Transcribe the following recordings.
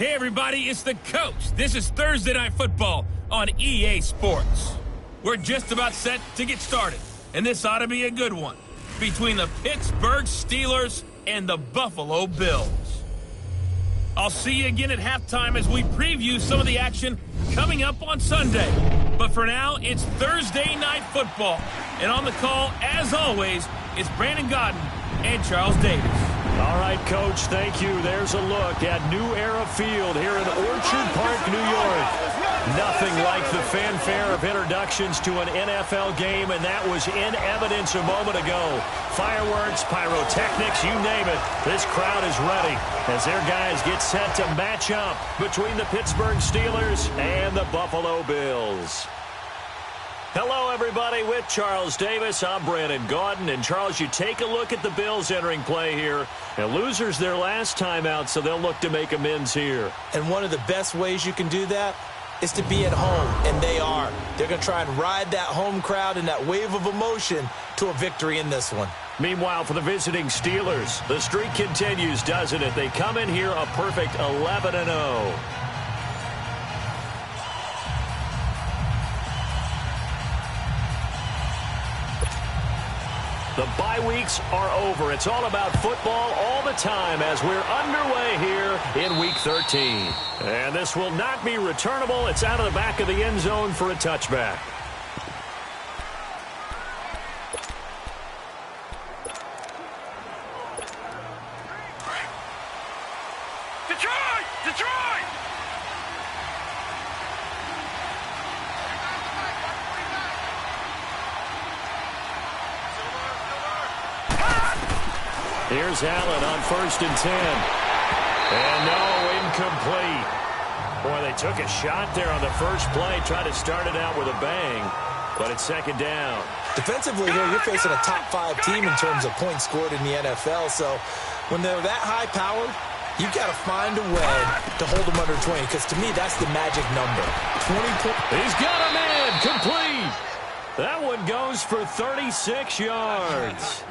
Hey everybody, it's the coach. This is Thursday Night Football on EA Sports. We're just about set to get started, and this ought to be a good one between the Pittsburgh Steelers and the Buffalo Bills. I'll see you again at halftime as we preview some of the action coming up on Sunday. But for now, it's Thursday Night Football, and on the call, as always, it's Brandon Godden and Charles Davis. All right, Coach, thank you. There's a look at New Era Field here in Orchard Park, New York. Nothing like the fanfare of introductions to an NFL game, and that was in evidence a moment ago. Fireworks, pyrotechnics, you name it. This crowd is ready as their guys get set to match up between the Pittsburgh Steelers and the Buffalo Bills. Hello, everybody. With Charles Davis, I'm Brandon Gaudin. And, Charles, you take a look at the Bills entering play here. And losers their last time out, so they'll look to make amends here. And one of the best ways you can do that is to be at home, and they are. They're going to try and ride that home crowd and that wave of emotion to a victory in this one. Meanwhile, for the visiting Steelers, the streak continues, doesn't it? They come in here a perfect 11-0. The bye weeks are over. It's all about football all the time as we're underway here in Week 13. And this will not be returnable. It's out of the back of the end zone for a touchback. Detroit! Detroit! Here's Allen on 1st and 10. And no, incomplete. Boy, they took a shot there on the first play, tried to start it out with a bang, but it's 2nd down. Defensively here, you're facing a top 5 team in terms of points scored in the NFL, so when they're that high-powered, you've got to find a way to hold them under 20, because to me, that's the magic number. 20 points. He's got him in, complete. That one goes for 36 yards.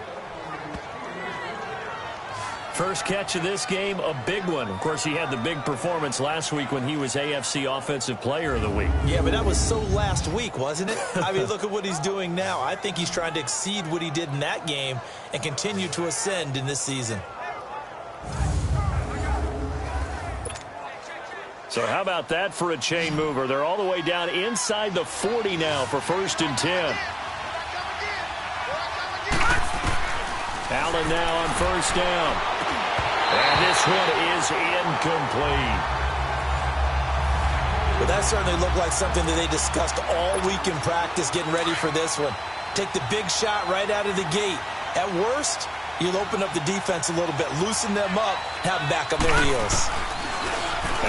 First catch of this game, a big one. Of course, he had the big performance last week when he was AFC Offensive Player of the Week. Yeah, but that was so last week, wasn't it? I mean, look at what he's doing now. I think he's trying to exceed what he did in that game and continue to ascend in this season. So how about that for a chain mover? They're all the way down inside the 40 now for 1st and 10. Allen now on 1st down. And this one is incomplete. Well, that certainly looked like something that they discussed all week in practice getting ready for this one. Take the big shot right out of the gate. At worst, you'll open up the defense a little bit, loosen them up, have them back on their heels.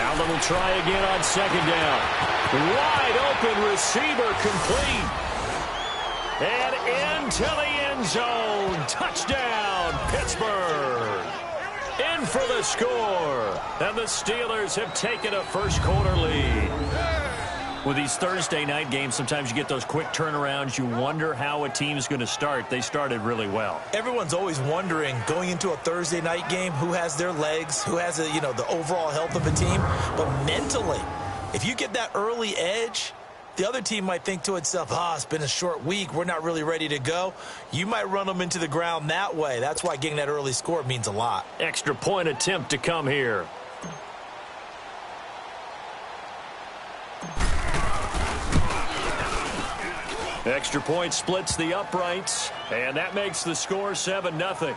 Allen will try again on 2nd down. Wide open receiver complete. And into the end zone. Touchdown, Pittsburgh. In for the score. And the Steelers have taken a first-quarter lead. With these Thursday night games, sometimes you get those quick turnarounds. You wonder how a team's going to start. They started really well. Everyone's always wondering, going into a Thursday night game, who has their legs, who has the overall health of a team. But mentally, if you get that early edge, the other team might think to itself, it's been a short week. We're not really ready to go. You might run them into the ground that way. That's why getting that early score means a lot. Extra point attempt to come here. Extra point splits the uprights, and that makes the score 7-0.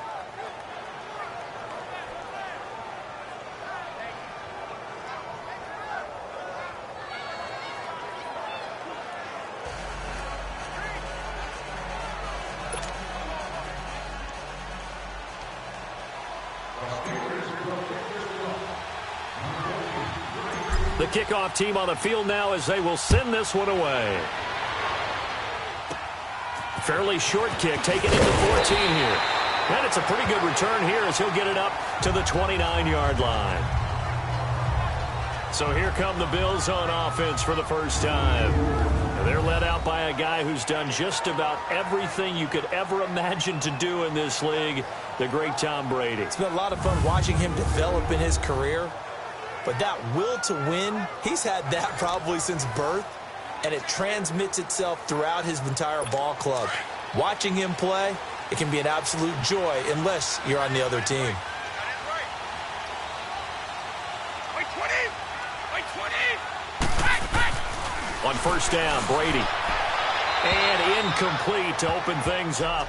The kickoff team on the field now as they will send this one away. Fairly short kick, taken into 14 here. And it's a pretty good return here as he'll get it up to the 29-yard line. So here come the Bills on offense for the first time. They're led out by a guy who's done just about everything you could ever imagine to do in this league, the great Tom Brady. It's been a lot of fun watching him develop in his career. But that will to win, he's had that probably since birth, and it transmits itself throughout his entire ball club. Watching him play, it can be an absolute joy unless you're on the other team. On first down, Brady. And incomplete to open things up.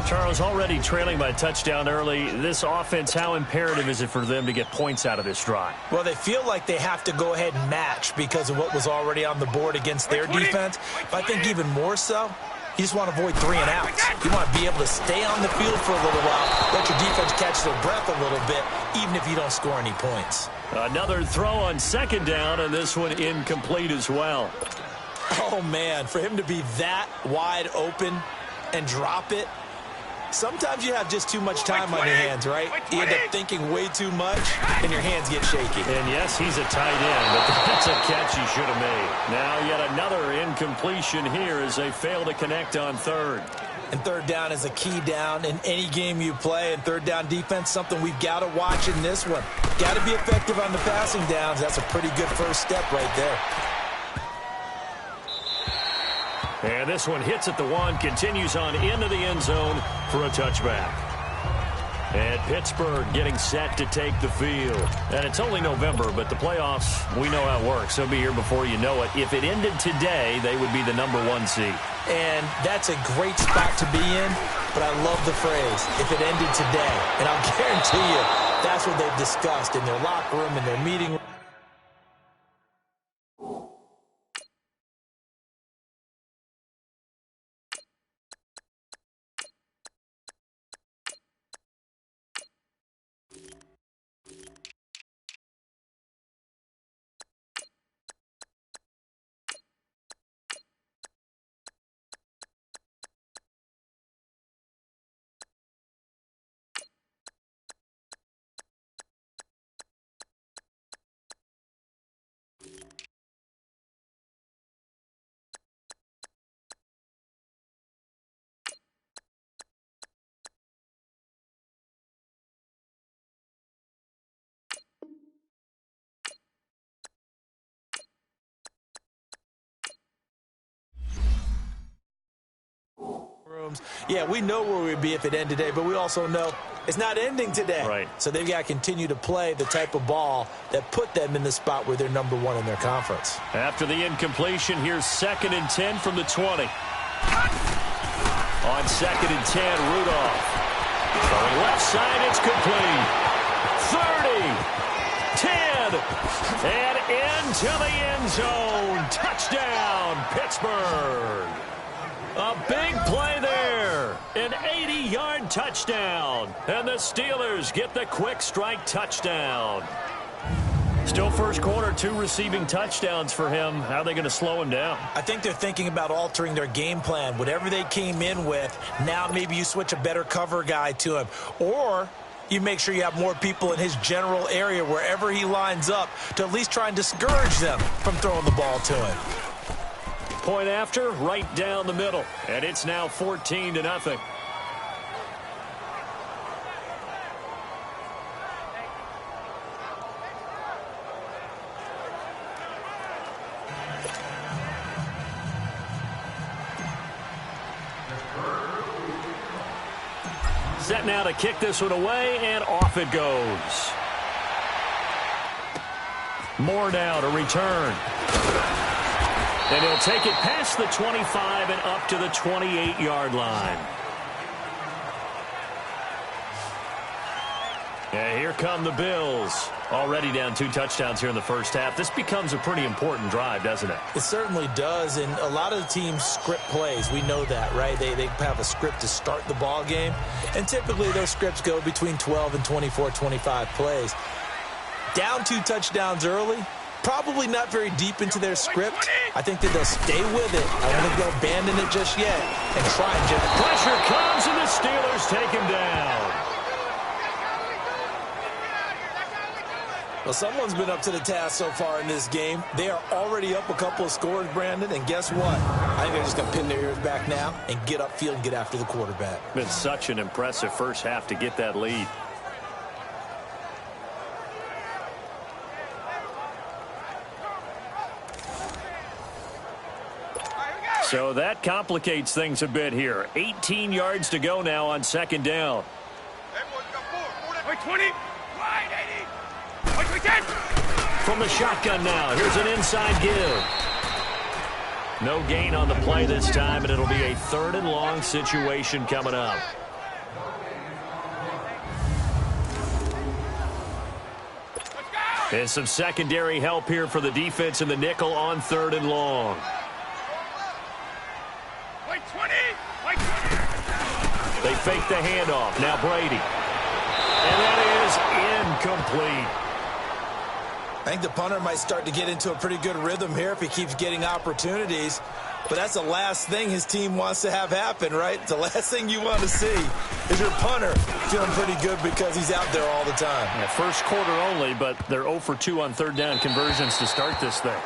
Charles, already trailing by a touchdown early. This offense, how imperative is it for them to get points out of this drive? Well, they feel like they have to go ahead and match because of what was already on the board against their defense. But I think even more so, you just want to avoid 3 and outs. You want to be able to stay on the field for a little while, let your defense catch their breath a little bit, even if you don't score any points. Another throw on second down, and this one incomplete as well. Oh, man, for him to be that wide open and drop it, sometimes you have just too much time on your hands, right? You end up thinking way too much, and your hands get shaky. And yes, he's a tight end, but that's a catch he should have made. Now yet another incompletion here as they fail to connect on third. And third down is a key down in any game you play. And third down defense, something we've got to watch in this one. Got to be effective on the passing downs. That's a pretty good first step right there. And this one hits at the 1, continues on into the end zone for a touchback. And Pittsburgh getting set to take the field. And it's only November, but the playoffs, we know how it works. They'll be here before you know it. If it ended today, they would be the #1 seed. And that's a great spot to be in, but I love the phrase, if it ended today. And I'll guarantee you, that's what they've discussed in their locker room, in their meeting room. Yeah, we know where we'd be if it ended today, but we also know it's not ending today. Right. So they've got to continue to play the type of ball that put them in the spot where they're #1 in their conference. After the incompletion, here's 2nd and 10 from the 20. On 2nd and 10, Rudolph. Going left side, it's complete. 30, 10, and into the end zone. Touchdown, Pittsburgh. A big play there. An 80-yard touchdown. And the Steelers get the quick strike touchdown. Still first quarter, 2 receiving touchdowns for him. How are they going to slow him down? I think they're thinking about altering their game plan. Whatever they came in with, now maybe you switch a better cover guy to him. Or you make sure you have more people in his general area wherever he lines up to at least try and discourage them from throwing the ball to him. Point after, right down the middle. And it's now 14-0. Set now to kick this one away, and off it goes. Moore now to return. And he'll take it past the 25 and up to the 28-yard line. And here come the Bills. Already down 2 touchdowns here in the first half. This becomes a pretty important drive, doesn't it? It certainly does, and a lot of the teams script plays. We know that, right? They have a script to start the ball game, and typically those scripts go between 12 and 24, 25 plays. Down 2 touchdowns early, probably not very deep into their script. I think that they'll stay with it. I don't think they'll abandon it just yet and try and just... Pressure comes, and the Steelers take him down. Well, someone's been up to the task so far in this game. They are already up a couple of scores, Brandon, and guess what? I think they're just going to pin their ears back now and get upfield and get after the quarterback. Been such an impressive first half to get that lead. So that complicates things a bit here. 18 yards to go now on second down. Wait, 20. Wide, 80. Wait, 10. From the shotgun now, here's an inside give. No gain on the play this time, and it'll be a 3rd and long situation coming up. And some secondary help here for the defense in the nickel on 3rd and long. Wait, 20. Wait, 20. They fake the handoff. Now Brady. And that is incomplete. I think the punter might start to get into a pretty good rhythm here if he keeps getting opportunities. But that's the last thing his team wants to have happen, right? The last thing you want to see is your punter feeling pretty good because he's out there all the time. Yeah, first quarter only, but they're 0 for 2 on 3rd down conversions to start this thing.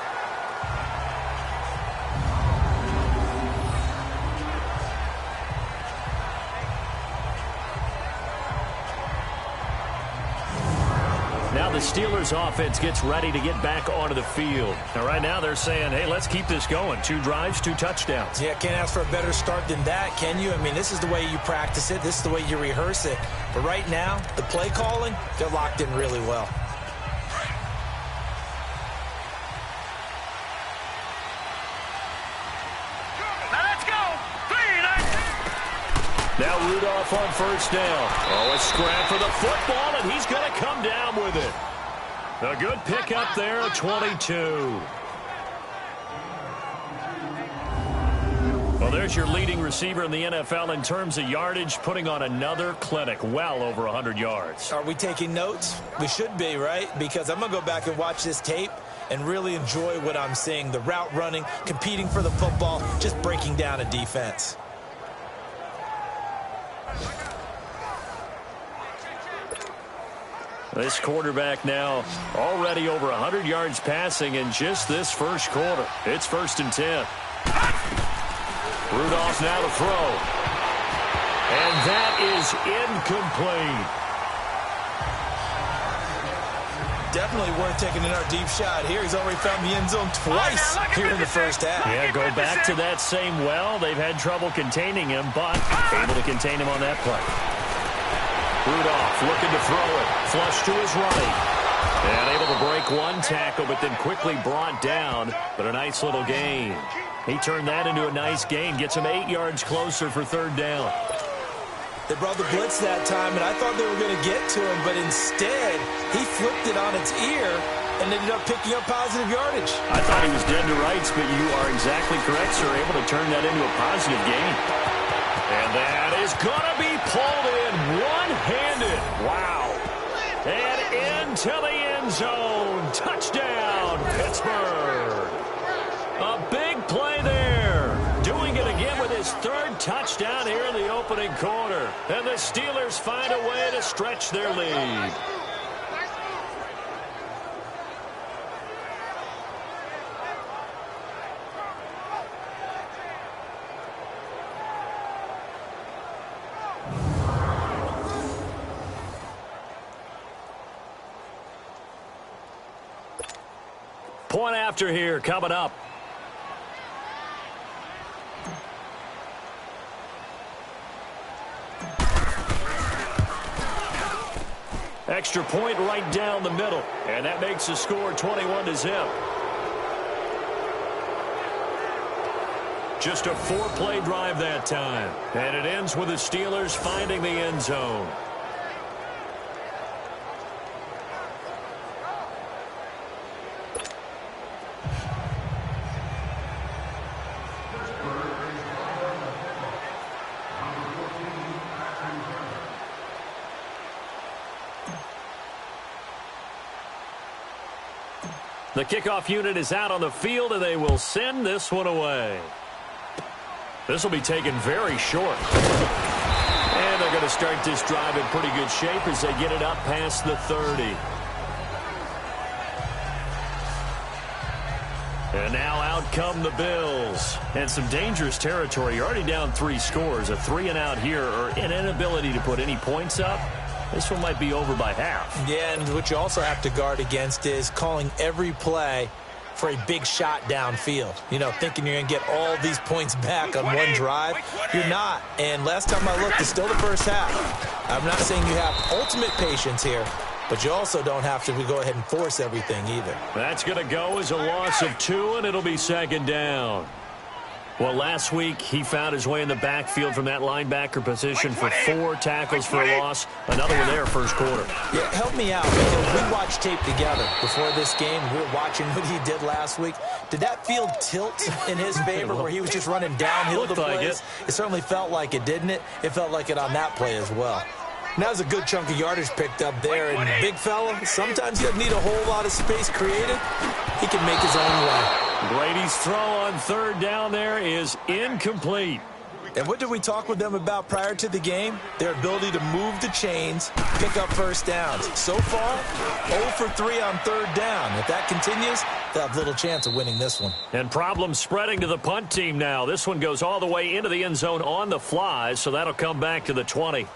Now the Steelers offense gets ready to get back onto the field. Now right now they're saying, hey, let's keep this going. 2 drives, 2 touchdowns. Yeah, can't ask for a better start than that, can you? I mean, this is the way you practice it. This is the way you rehearse it. But right now, the play calling, they're locked in really well. Now let's go. 3, 9. Now Rudolph on 1st down. Oh, a scrap for the football, and he's going to come down with it. A good pickup there at 22. Well, there's your leading receiver in the NFL in terms of yardage, putting on another clinic, well over 100 yards. Are we taking notes? We should be, right? Because I'm going to go back and watch this tape and really enjoy what I'm seeing. The route running, competing for the football, just breaking down a defense. This quarterback now already over 100 yards passing in just this first quarter. It's 1st and 10. Rudolph now to throw. And that is incomplete. Definitely worth taking another deep shot here. He's already found the end zone twice here in the first half. Yeah, go back to that same well. They've had trouble containing him, but able to contain him on that play. Rudolph looking to throw it. Flush to his right. And able to break one tackle, but then quickly brought down. But a nice little gain. He turned that into a nice gain. Gets him 8 yards closer for 3rd down. They brought the blitz that time, and I thought they were going to get to him. But instead, he flipped it on its ear and ended up picking up positive yardage. I thought he was dead to rights, but you are exactly correct, sir. Able to turn that into a positive gain. And that is going to be pulled in one-handed. Wow. And into the end zone. Touchdown, Pittsburgh. A big play there. Doing it again with his 3rd touchdown here in the opening quarter. And the Steelers find a way to stretch their lead. Point after here coming up. Extra point right down the middle. And that makes the score 21-0. Just a 4-play drive that time. And it ends with the Steelers finding the end zone. The kickoff unit is out on the field, and they will send this one away. This will be taken very short. And they're going to start this drive in pretty good shape as they get it up past the 30. And now out come the Bills. And some dangerous territory. You're already down 3 scores. A 3-and-out here, or an inability to put any points up. This one might be over by half. Yeah, and what you also have to guard against is calling every play for a big shot downfield. You know, thinking you're going to get all these points back on one drive. You're not. And last time I looked, it's still the first half. I'm not saying you have ultimate patience here, but you also don't have to go ahead and force everything either. That's going to go as a loss of 2, and it'll be second down. Well, last week he found his way in the backfield from that linebacker position for 4 tackles for a loss. Another one there first quarter. Yeah, help me out, because we watched tape together before this game. We were watching what he did last week. Did that field tilt in his favor where he was just running downhill to plays? It certainly felt like it, didn't it? It felt like it on that play as well. And that was a good chunk of yardage picked up there. And big fella, sometimes he doesn't need a whole lot of space created. He can make his own way. Brady's throw on third down there is incomplete. And what did we talk with them about prior to the game? Their ability to move the chains, pick up first downs. So far, 0 for 3 on third down. If that continues, they'll have little chance of winning this one. And problems spreading to the punt team now. This one goes all the way into the end zone on the fly, so that'll come back to the 20.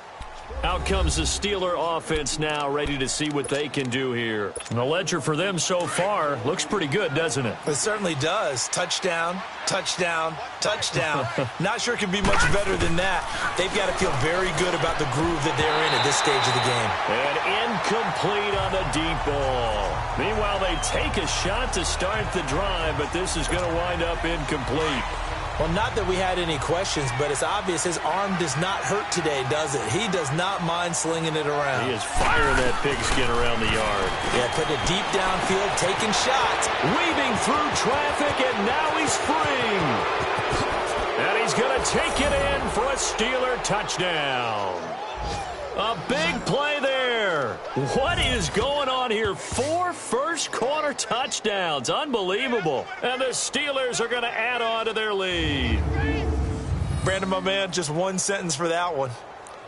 Out comes the Steeler offense now, ready to see what they can do here. And the ledger for them so far looks pretty good, doesn't it? It certainly does. Touchdown, touchdown, touchdown. Not sure it can be much better than that. They've got to feel very good about the groove that they're in at this stage of the game. And incomplete on the deep ball. Meanwhile, they take a shot to start the drive, but this is going to wind up incomplete. Well, not that we had any questions, but it's obvious his arm does not hurt today, does it? He does not mind slinging it around. He is firing that pigskin around the yard. Yeah, putting it deep downfield, taking shots. Weaving through traffic, and now he's free. And he's going to take it in for a Steeler touchdown. A big play there. What is going on here? 4 first-quarter touchdowns. Unbelievable. And the Steelers are going to add on to their lead. Brandon, my man, just one sentence for that one.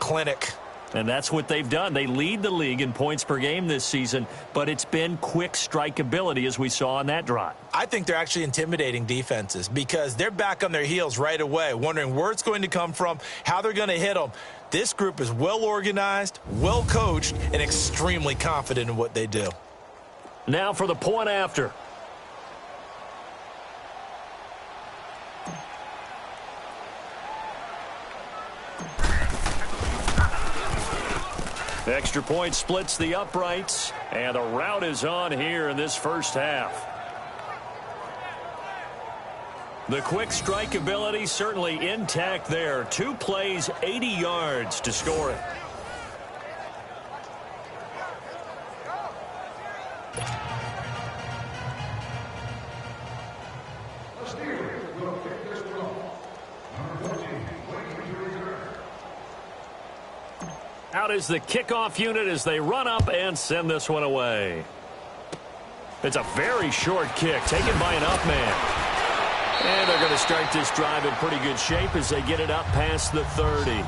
Clinic. And that's what they've done. They lead the league in points per game this season, but it's been quick strike ability as we saw on that drive. I think they're actually intimidating defenses because they're back on their heels right away, wondering where it's going to come from, how they're going to hit them. This group is well organized, well coached, and extremely confident in what they do. Now for the point after. Extra point splits the uprights, and the route is on here in this first half. The quick strike ability certainly intact there. 2 plays, 80 yards to score it. Out is the kickoff unit as they run up and send this one away. It's a very short kick taken by an up man. And they're going to start this drive in pretty good shape as they get it up past the 30.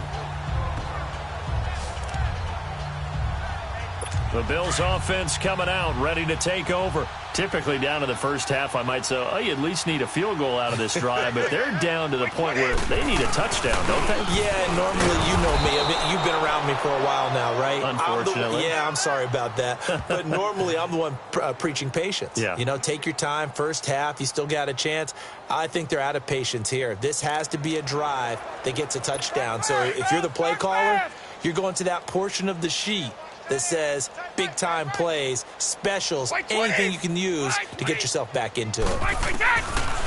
The Bills offense coming out, ready to take over. Typically down to the first half, I might say, oh, you at least need a field goal out of this drive, but they're down to the point where they need a touchdown, don't they? Yeah, normally, you know me. I mean, you've been around me for a while now, right? Unfortunately. I'm sorry about that. But normally, I'm the one preaching patience. Yeah. You know, take your time. First half, you still got a chance. I think they're out of patience here. This has to be a drive that gets a touchdown. So if you're the play caller, you're going to that portion of the sheet that says big-time plays, specials, anything you can use to get yourself back into it.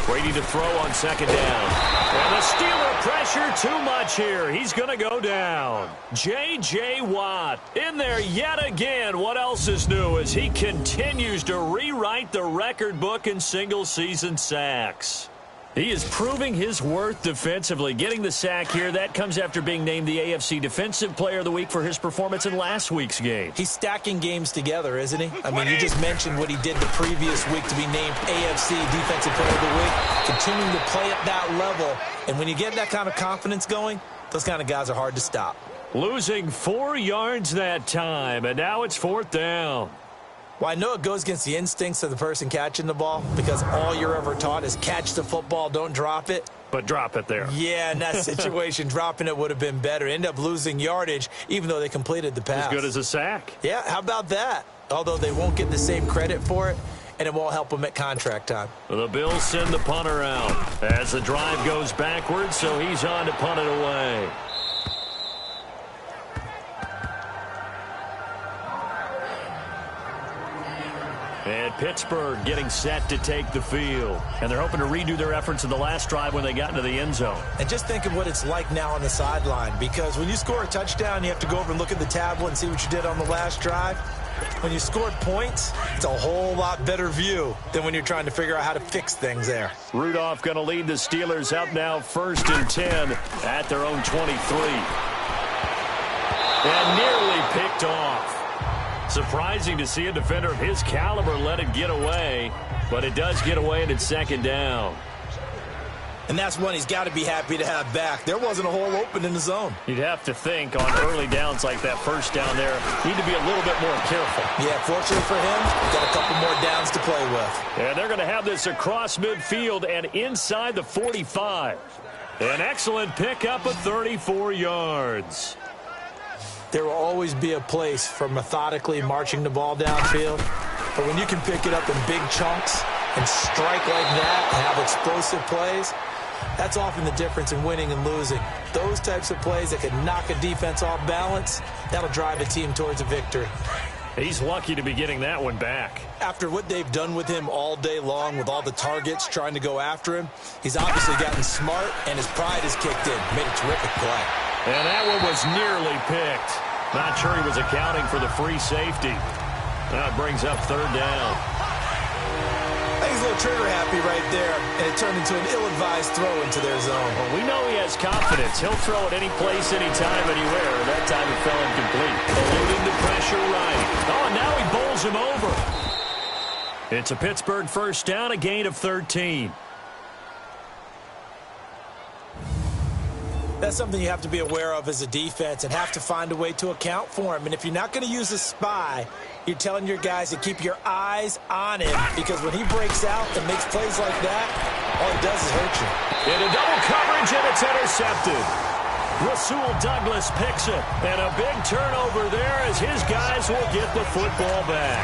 Brady to throw on second down. And the Steeler pressure too much here. He's going to go down. J.J. Watt in there yet again. What else is new as he continues to rewrite the record book in single-season sacks? He is proving his worth defensively. Getting the sack here, that comes after being named the AFC Defensive Player of the Week for his performance in last week's game. He's stacking games together, isn't he? I mean, you just mentioned what he did the previous week to be named AFC Defensive Player of the Week. Continuing to play at that level. And when you get that kind of confidence going, those kind of guys are hard to stop. Losing 4 yards that time, and now it's 4th down. Well, I know it goes against the instincts of the person catching the ball because all you're ever taught is catch the football, don't drop it. But drop it there. Yeah, in that situation, dropping it would have been better. End up losing yardage, even though they completed the pass. As good as a sack. Yeah, how about that? Although they won't get the same credit for it, and it won't help him at contract time. The Bills send the punter out as the drive goes backwards, so he's on to punt it away. And Pittsburgh getting set to take the field. And they're hoping to redo their efforts in the last drive when they got into the end zone. And just think of what it's like now on the sideline, because when you score a touchdown, you have to go over and look at the tablet and see what you did on the last drive. When you scored points, it's a whole lot better view than when you're trying to figure out how to fix things there. Rudolph going to lead the Steelers up now 1st and 10 at their own 23. And nearly picked off. Surprising to see a defender of his caliber let it get away, but it does get away and it's 2nd down. And that's one he's got to be happy to have back. There wasn't a hole open in the zone. You'd have to think on early downs like that 1st down there, need to be a little bit more careful. Yeah, fortunately for him, he's got a couple more downs to play with. And they're going to have this across midfield and inside the 45. An excellent pickup of 34 yards. There will always be a place for methodically marching the ball downfield. But when you can pick it up in big chunks and strike like that and have explosive plays, that's often the difference in winning and losing. Those types of plays that can knock a defense off balance, that'll drive a team towards a victory. He's lucky to be getting that one back. After what they've done with him all day long with all the targets trying to go after him, he's obviously gotten smart and his pride has kicked in. Made a terrific play. And that one was nearly picked. Not sure he was accounting for the free safety. That brings up 3rd down. I think he's a little trigger happy right there, and it turned into an ill-advised throw into their zone. Well, we know he has confidence. He'll throw it any place, anytime, anywhere. That time it fell incomplete. Eluding the pressure right. Oh, and now he bowls him over. It's a Pittsburgh 1st down, a gain of 13. That's something you have to be aware of as a defense and have to find a way to account for him. And if you're not going to use a spy, you're telling your guys to keep your eyes on him, because when he breaks out and makes plays like that, all he does is hurt you. Into double coverage, and it's intercepted. Rasul Douglas picks it, and a big turnover there as his guys will get the football back.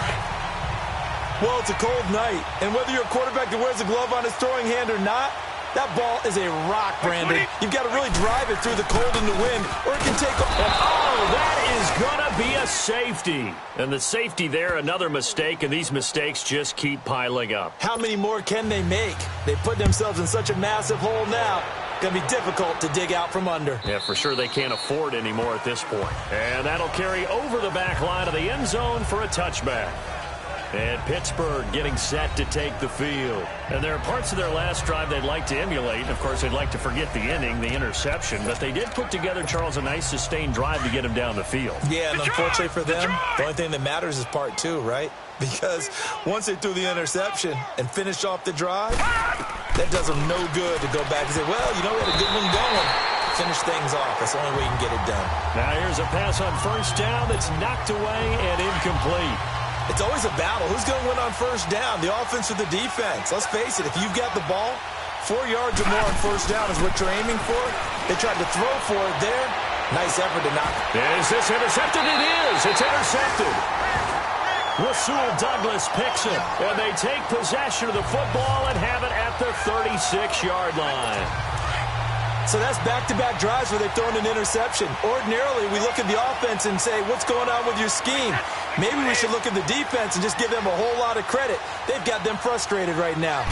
Well, it's a cold night, and whether you're a quarterback that wears a glove on his throwing hand or not, that ball is a rock, Brandon. You've got to really drive it through the cold and the wind, or it can take off. Oh, that is going to be a safety. And the safety there, another mistake, and these mistakes just keep piling up. How many more can they make? They put themselves in such a massive hole now. Going to be difficult to dig out from under. Yeah, for sure they can't afford anymore at this point. And that'll carry over the back line of the end zone for a touchback. And Pittsburgh getting set to take the field. And there are parts of their last drive they'd like to emulate. And, of course, they'd like to forget the inning, the interception. But they did put together, Charles, a nice sustained drive to get him down the field. Yeah, and unfortunately for them, the only thing that matters is part 2, right? Because once they threw the interception and finished off the drive, that does them no good to go back and say, well, you know, we had a good one going. Finish things off. That's the only way you can get it done. Now here's a pass on 1st down that's knocked away and incomplete. It's always a battle. Who's going to win on 1st down, the offense or the defense? Let's face it, if you've got the ball, 4 yards or more on 1st down is what you're aiming for. They tried to throw for it there. Nice effort to knock it. Is this intercepted? It is. It's intercepted. Rasul Douglas picks it, and they take possession of the football and have it at the 36-yard line. So that's back-to-back drives where they've thrown an interception. Ordinarily, we look at the offense and say, what's going on with your scheme? Maybe we should look at the defense and just give them a whole lot of credit. They've got them frustrated right now.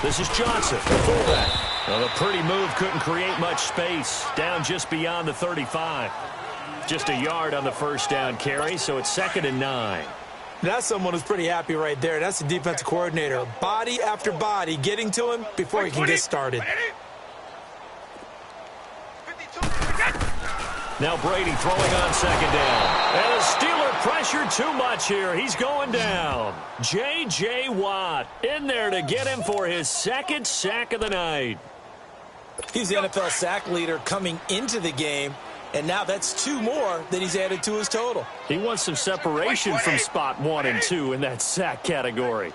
This is Johnson, the fullback. Well, the pretty move couldn't create much space. Down just beyond the 35. Just a yard on the 1st down carry, so it's 2nd and 9. That's someone who's pretty happy right there. That's the defensive coordinator. Body after body getting to him before he can get started. Now Brady throwing on 2nd down. And the Steeler pressure too much here. He's going down. J.J. Watt in there to get him for his 2nd sack of the night. He's the NFL sack leader coming into the game, and now that's 2 more that he's added to his total. He wants some separation from spot 1 and 2 in that sack category.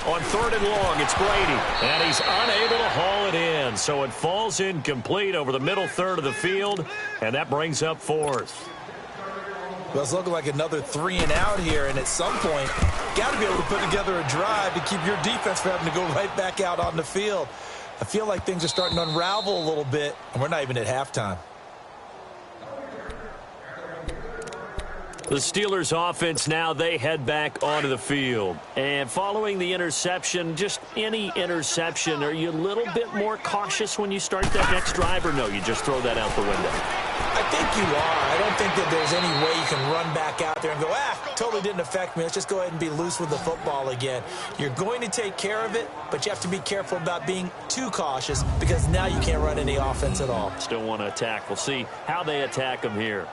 On 3rd and long, it's Brady, and he's unable to haul it in. So it falls incomplete over the middle third of the field, and that brings up 4th. Well, it's looking like another 3 and out here, and at some point, got to be able to put together a drive to keep your defense from having to go right back out on the field. I feel like things are starting to unravel a little bit, and we're not even at halftime. The Steelers offense now, they head back onto the field. And following the interception, just any interception, are you a little bit more cautious when you start that next drive, or no, you just throw that out the window? I think you are. I don't think that there's any way you can run back out there and go, totally didn't affect me. Let's just go ahead and be loose with the football again. You're going to take care of it, but you have to be careful about being too cautious because now you can't run any offense at all. Still want to attack. We'll see how they attack him here.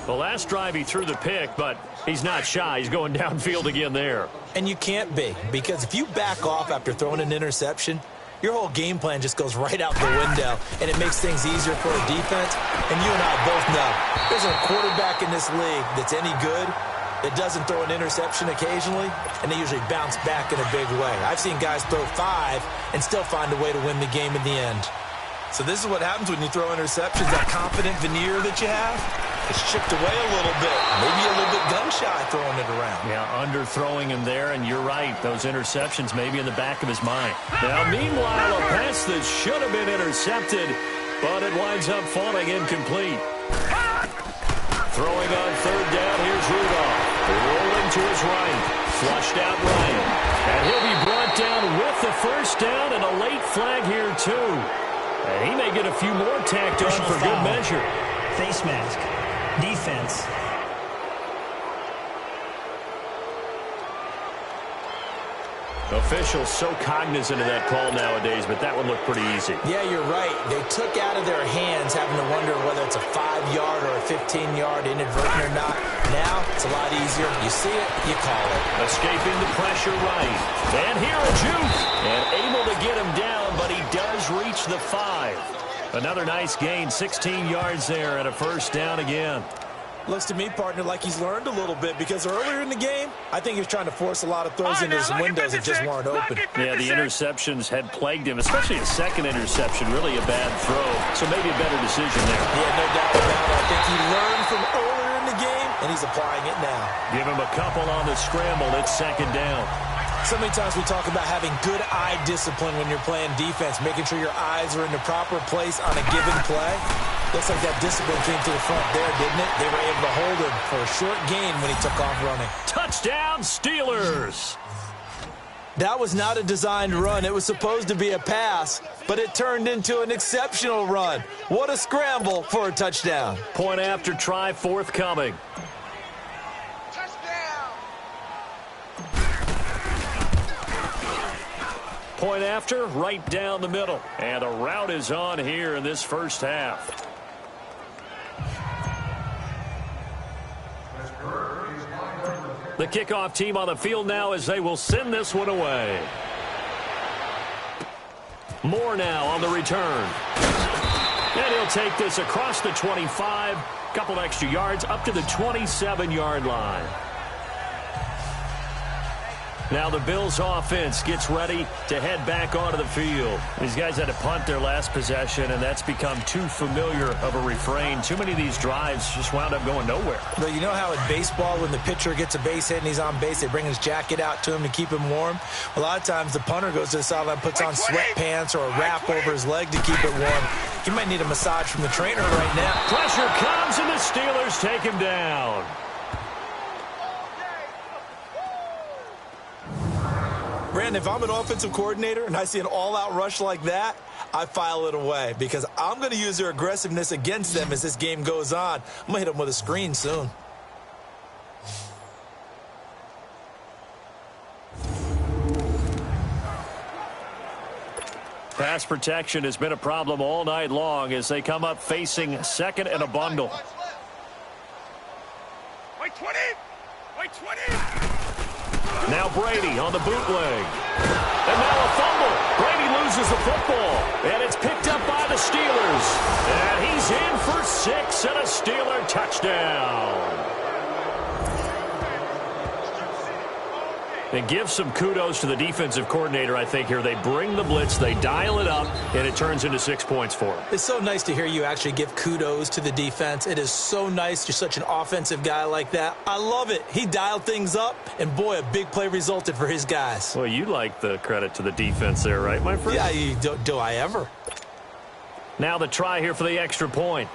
The last drive he threw the pick, but he's not shy. He's going downfield again there. And you can't be, because if you back off after throwing an interception, your whole game plan just goes right out the window, and it makes things easier for a defense. And you and I both know there's a quarterback in this league that's any good that doesn't throw an interception occasionally, and they usually bounce back in a big way. I've seen guys throw 5 and still find a way to win the game in the end. So this is what happens when you throw interceptions. That confident veneer that you have, it's chipped away a little bit. Maybe a little bit gun-shy throwing it around. Yeah, underthrowing him there, and you're right. Those interceptions maybe in the back of his mind. Now, meanwhile, a pass that should have been intercepted, but it winds up falling incomplete. Throwing on third down, here's Rudolph. Rolling to his right. Flushed out Ryan. And he'll be brought down with the first down, and a late flag here, too. And he may get a few more tacked on for good measure. Face mask. Defense. Officials so cognizant of that call nowadays, but that one looked pretty easy. Yeah, you're right. They took out of their hands having to wonder whether it's a 5-yard or a 15-yard inadvertent or not. Now, it's a lot easier. You see it, you call it. Escaping the pressure right. And here a juke. And able to get him down, but he does reach the 5. Another nice gain, 16 yards there and a first down again. Looks to me, partner, like he's learned a little bit, because earlier in the game, I think he was trying to force a lot of throws into his windows that just weren't open. Yeah, the interceptions had plagued him, especially a second interception, really a bad throw. So maybe a better decision there. Yeah, no doubt about it. I think he learned from earlier in the game, and he's applying it now. Give him a couple on the scramble. It's second down. So many times we talk about having good eye discipline when you're playing defense, making sure your eyes are in the proper place on a given play. Looks like that discipline came to the front there, didn't it? They were able to hold him for a short gain when he took off running. Touchdown, Steelers! That was not a designed run. It was supposed to be a pass, but it turned into an exceptional run. What a scramble for a touchdown. Point after try forthcoming. Point after, right down the middle. And a route is on here in this first half. The kickoff team on the field now as they will send this one away. Moore now on the return. And he'll take this across the 25. Couple extra yards up to the 27-yard line. Now the Bills offense gets ready to head back onto the field. These guys had to punt their last possession, and that's become too familiar of a refrain. Too many of these drives just wound up going nowhere. But you know how in baseball, when the pitcher gets a base hit and he's on base, they bring his jacket out to him to keep him warm? A lot of times the punter goes to the sideline, puts on sweatpants or a wrap over his leg to keep it warm. He might need a massage from the trainer right now. Pressure comes, and the Steelers take him down. Brandon, if I'm an offensive coordinator and I see an all-out rush like that, I file it away because I'm going to use their aggressiveness against them as this game goes on. I'm going to hit them with a screen soon. Pass protection has been a problem all night long as they come up facing second and a bundle. Wait 20! Wait 20! Now Brady on the bootleg. And now a fumble. Brady loses the football. And it's picked up by the Steelers. And he's in for 6 and a Steeler touchdown. And give some kudos to the defensive coordinator, I think, here. They bring the blitz, they dial it up, and it turns into 6 points for them. It's so nice to hear you actually give kudos to the defense. It is so nice. You're such an offensive guy like that. I love it. He dialed things up, and boy, a big play resulted for his guys. Well, you like the credit to the defense there, right, my friend? Yeah, do I ever? Now the try here for the extra point.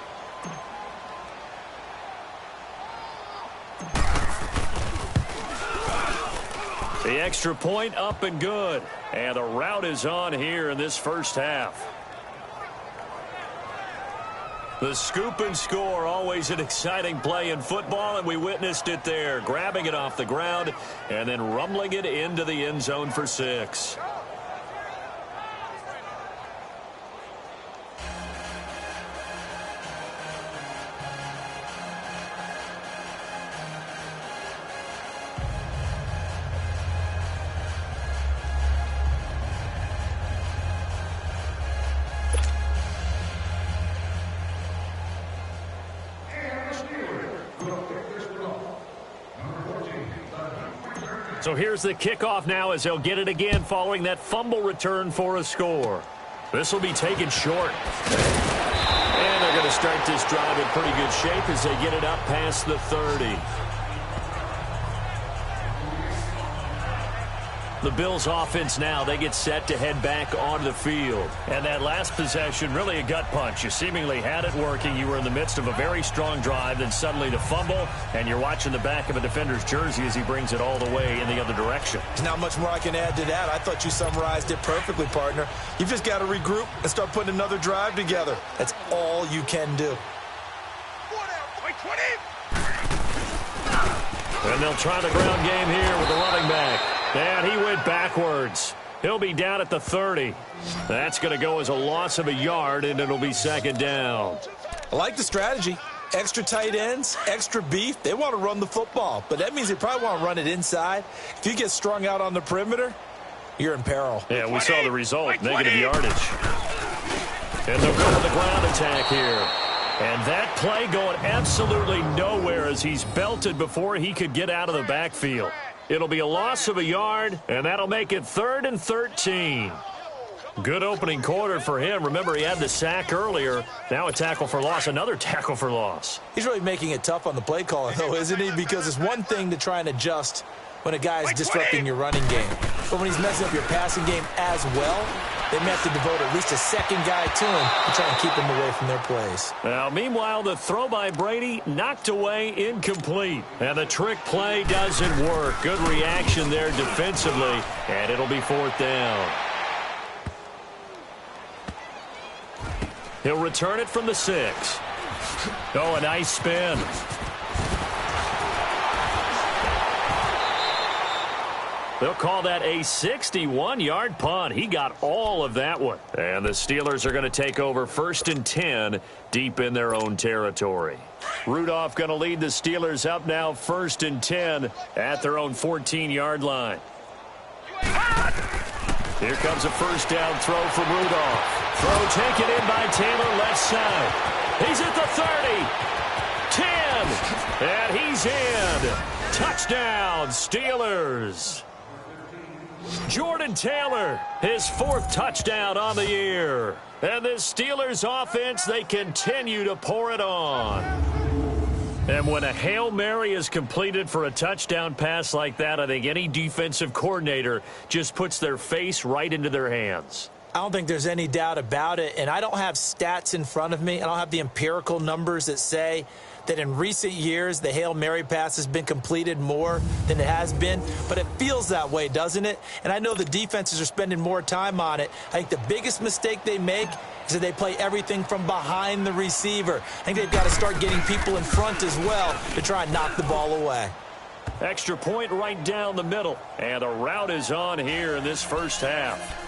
The extra point up and good. And the route is on here in this first half. The scoop and score, always an exciting play in football, and we witnessed it there. Grabbing it off the ground and then rumbling it into the end zone for 6. So here's the kickoff now as they'll get it again following that fumble return for a score. This will be taken short. And they're going to start this drive in pretty good shape as they get it up past the 30. The Bills offense now, they get set to head back onto the field. And that last possession, really a gut punch. You seemingly had it working. You were in the midst of a very strong drive, then suddenly the fumble, and you're watching the back of a defender's jersey as he brings it all the way in the other direction. There's not much more I can add to that. I thought you summarized it perfectly, partner. You've just got to regroup and start putting another drive together. That's all you can do. And they'll try the ground game here with the running back. And he went backwards. He'll be down at the 30. That's going to go as a loss of a yard, and it'll be second down. I like the strategy. Extra tight ends, extra beef. They want to run the football, but that means they probably want to run it inside. If you get strung out on the perimeter, you're in peril. Yeah, we saw the result, negative yardage. And they'll go with the ground attack here. And that play going absolutely nowhere as he's belted before he could get out of the backfield. It'll be a loss of a yard, and that'll make it 3rd and 13. Good opening quarter for him. Remember, he had the sack earlier. Now a tackle for loss, another tackle for loss. He's really making it tough on the play caller, though, isn't he? Because it's one thing to try and adjust when a guy is disrupting your running game. But when he's messing up your passing game as well, they may have to devote at least a second guy to him to try and keep him away from their plays. Now, meanwhile, the throw by Brady knocked away, incomplete. And the trick play doesn't work. Good reaction there defensively, and it'll be 4th down. He'll return it from the 6. Oh, a nice spin. They'll call that a 61-yard punt. He got all of that one. And the Steelers are going to take over 1st and 10 deep in their own territory. Rudolph going to lead the Steelers up now 1st and 10 at their own 14-yard line. Here comes a first down throw from Rudolph. Throw taken in by Taylor left side. He's at the 30. 10. And he's in. Touchdown, Steelers. Jordan Taylor, his 4th touchdown on the year. And the Steelers offense, they continue to pour it on. And when a Hail Mary is completed for a touchdown pass like that, I think any defensive coordinator just puts their face right into their hands. I don't think there's any doubt about it. And I don't have stats in front of me. I don't have the empirical numbers that say that in recent years the Hail Mary pass has been completed more than it has been. But it feels that way, doesn't it? And I know the defenses are spending more time on it. I think the biggest mistake they make is that they play everything from behind the receiver. I think they've got to start getting people in front as well to try and knock the ball away. Extra point right down the middle. And the route is on here in this first half.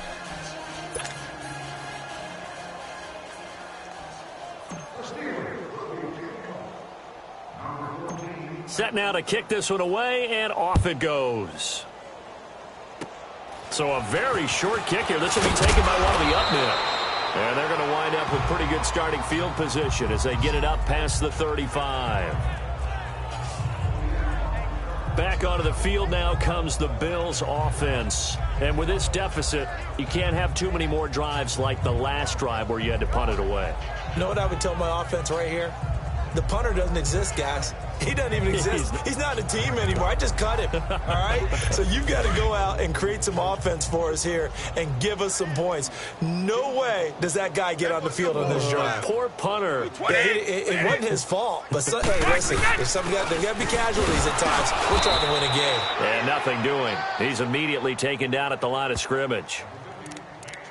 Set now to kick this one away, and off it goes. So a very short kick here. This will be taken by one of the up men. And they're going to wind up with pretty good starting field position as they get it up past the 35. Back onto the field now comes the Bills offense. And with this deficit, you can't have too many more drives like the last drive where you had to punt it away. You know what I would tell my offense right here? The punter doesn't exist, guys. He doesn't even exist. He's not a team anymore. I just cut him, all right? So you've got to go out and create some offense for us here and give us some points. No way does that guy get on the field on this drive. Poor punter. Yeah, it wasn't his fault. But, hey, listen, there's got to be casualties at times. We're trying to win a game. And nothing doing. He's immediately taken down at the line of scrimmage.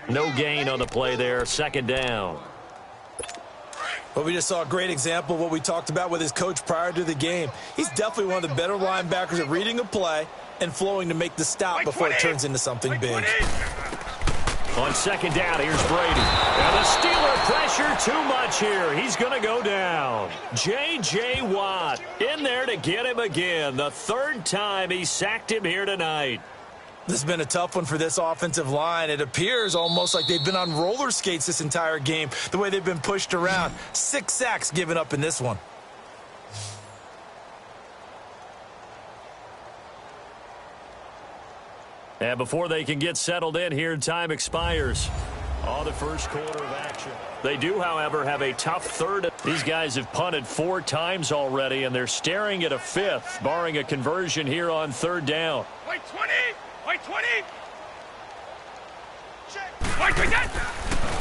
No gain on the play there. Second down. Well, we just saw a great example of what we talked about with his coach prior to the game. He's definitely one of the better linebackers at reading a play and flowing to make the stop before it turns into something big. On second down, here's Brady. And the Steeler pressure too much here. He's going to go down. J.J. Watt in there to get him again. The third time he sacked him here tonight. This has been a tough one for this offensive line. It appears almost like they've been on roller skates this entire game, the way they've been pushed around. 6 sacks given up in this one. And before they can get settled in here, time expires. The first quarter of action. They do, however, have a tough third. These guys have punted 4 times already, and they're staring at a 5th, barring a conversion here on third down. White 20! White 20! White 20!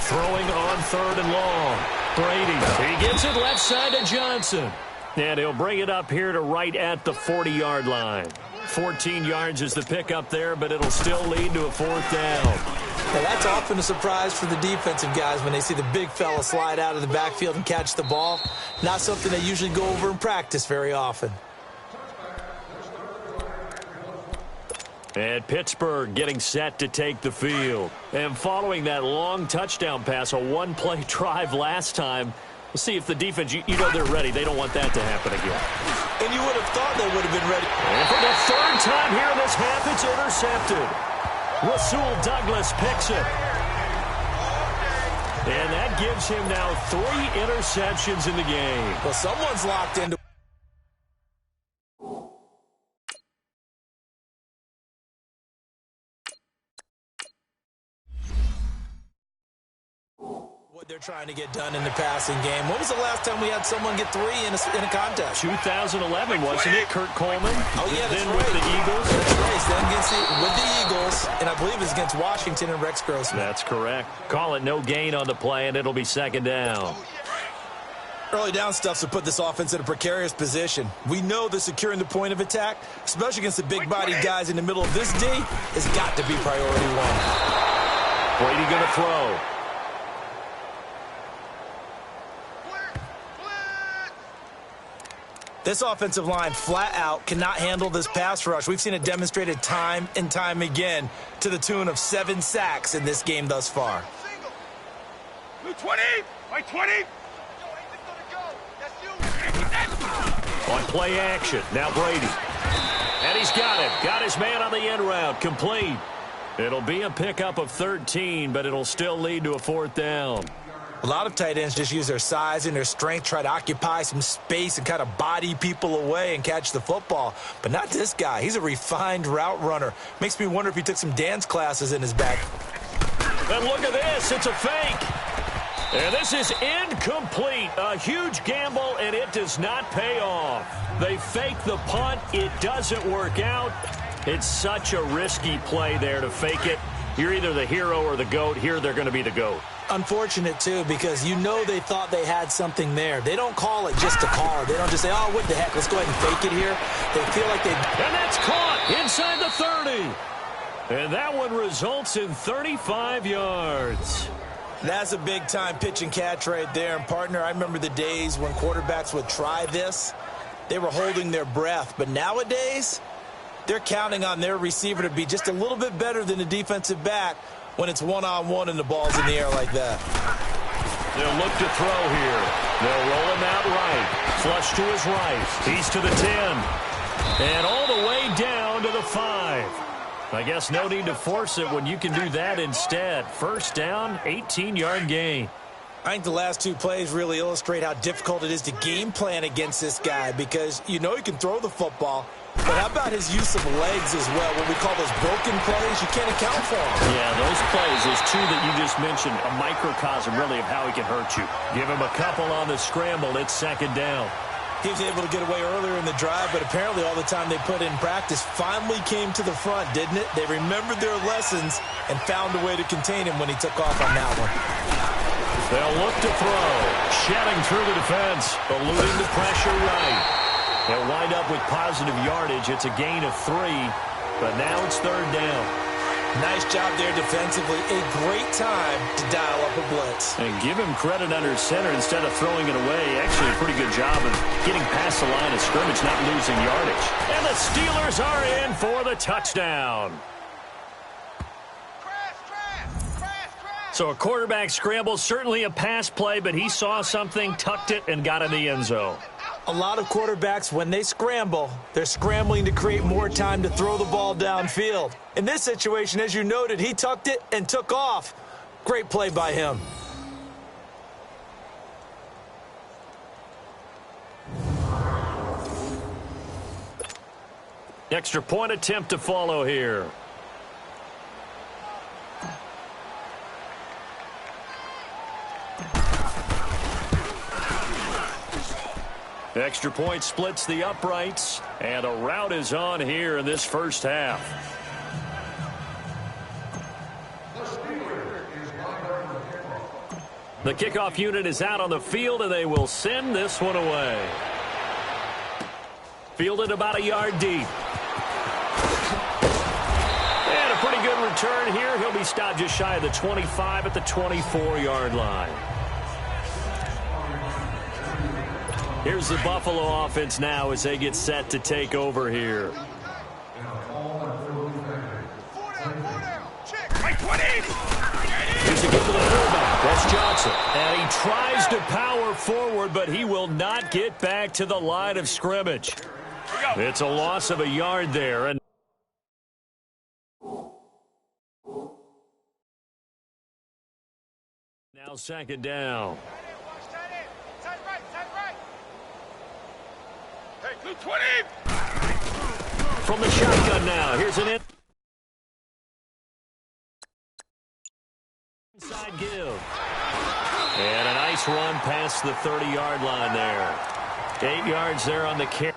Throwing on third and long. Brady, he gets it left side to Johnson. And he'll bring it up here to right at the 40-yard line. 14 yards is the pickup there, but it'll still lead to a 4th down. Well, that's often a surprise for the defensive guys when they see the big fella slide out of the backfield and catch the ball. Not something they usually go over in practice very often. And Pittsburgh getting set to take the field. And following that long touchdown pass, a one-play drive last time, we'll see if the defense, you know they're ready. They don't want that to happen again. And you would have thought they would have been ready. And for the third time here in this half, it's intercepted. Rasul Douglas picks it. And that gives him now 3 interceptions in the game. Well, someone's locked into what they're trying to get done in the passing game. When was the last time we had someone get 3 in a contest? 2011, wasn't it, Kurt Coleman? Oh, yeah, that's then right. With the Eagles. That's right. Then with the Eagles, and I believe it's against Washington and Rex Grossman. That's correct. Call it no gain on the play, and it'll be second down. Early down stuffs will put this offense in a precarious position. We know that securing the point of attack, especially against the big-bodied guys in the middle of this D, has got to be priority 1. Brady going to throw. This offensive line flat out cannot handle this pass rush. We've seen it demonstrated time and time again to the tune of 7 sacks in this game thus far. Blue 20! White 20! On play action, now Brady. And he's got it. Got his man on the end route. Complete. It'll be a pickup of 13, but it'll still lead to a 4th down. A lot of tight ends just use their size and their strength, try to occupy some space and kind of body people away and catch the football. But not this guy. He's a refined route runner. Makes me wonder if he took some dance classes in his back. And look at this. It's a fake. And this is incomplete. A huge gamble, and it does not pay off. They fake the punt. It doesn't work out. It's such a risky play there to fake it. You're either the hero or the GOAT. Here they're going to be the GOAT. Unfortunate, too, because you know they thought they had something there. They don't call it just to call it. They don't just say, oh, what the heck, let's go ahead and fake it here. They feel like they... And that's caught inside the 30. And that one results in 35 yards. That's a big-time pitch and catch right there. And, partner, I remember the days when quarterbacks would try this. They were holding their breath. But nowadays, they're counting on their receiver to be just a little bit better than the defensive back when it's one-on-one and the ball's in the air like that. They'll look to throw here. They'll roll him out right. Flush to his right. He's to the 10. And all the way down to the 5. I guess no need to force it when you can do that instead. First down, 18-yard gain. I think the last 2 plays really illustrate how difficult it is to game plan against this guy because you know he can throw the football. But how about his use of legs as well, what we call those broken plays? You can't account for them. Yeah, those plays, those two that you just mentioned, a microcosm really of how he can hurt you. Give him a couple on the scramble. It's second down. He was able to get away earlier in the drive, but apparently all the time they put in practice finally came to the front, didn't it? They remembered their lessons and found a way to contain him when he took off on that one. They'll look to throw. Shedding through the defense, eluding the pressure right. They'll wind up with positive yardage. It's a gain of 3, but now it's third down. Nice job there defensively. A great time to dial up a blitz. And give him credit under center instead of throwing it away. Actually, a pretty good job of getting past the line of scrimmage, not losing yardage. And the Steelers are in for the touchdown. So a quarterback scramble, certainly a pass play, but he saw something, tucked it, and got in the end zone. A lot of quarterbacks, when they scramble, they're scrambling to create more time to throw the ball downfield. In this situation, as you noted, he tucked it and took off. Great play by him. Extra point attempt to follow here. Extra point splits the uprights, and a rout is on here in this first half. The kickoff unit is out on the field, and they will send this one away. Fielded about a yard deep. And a pretty good return here. He'll be stopped just shy of the 25 at the 24-yard line. Here's the Buffalo offense now as they get set to take over here. Here's a give to the fullback. That's Johnson. And he tries to power forward, but he will not get back to the line of scrimmage. It's a loss of a yard there. And now second down. Blue 20! From the shotgun now. Here's an inside give. And a nice run past the 30-yard line there. 8 yards there on the carry.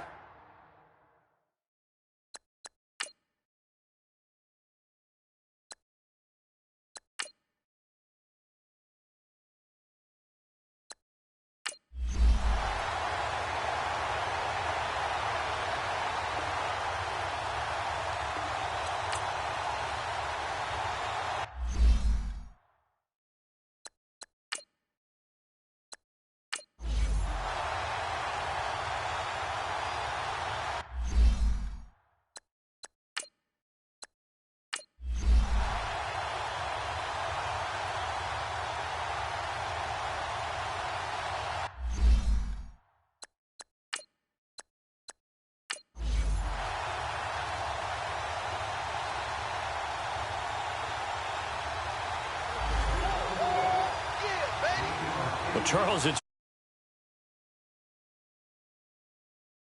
Well, Charles, it's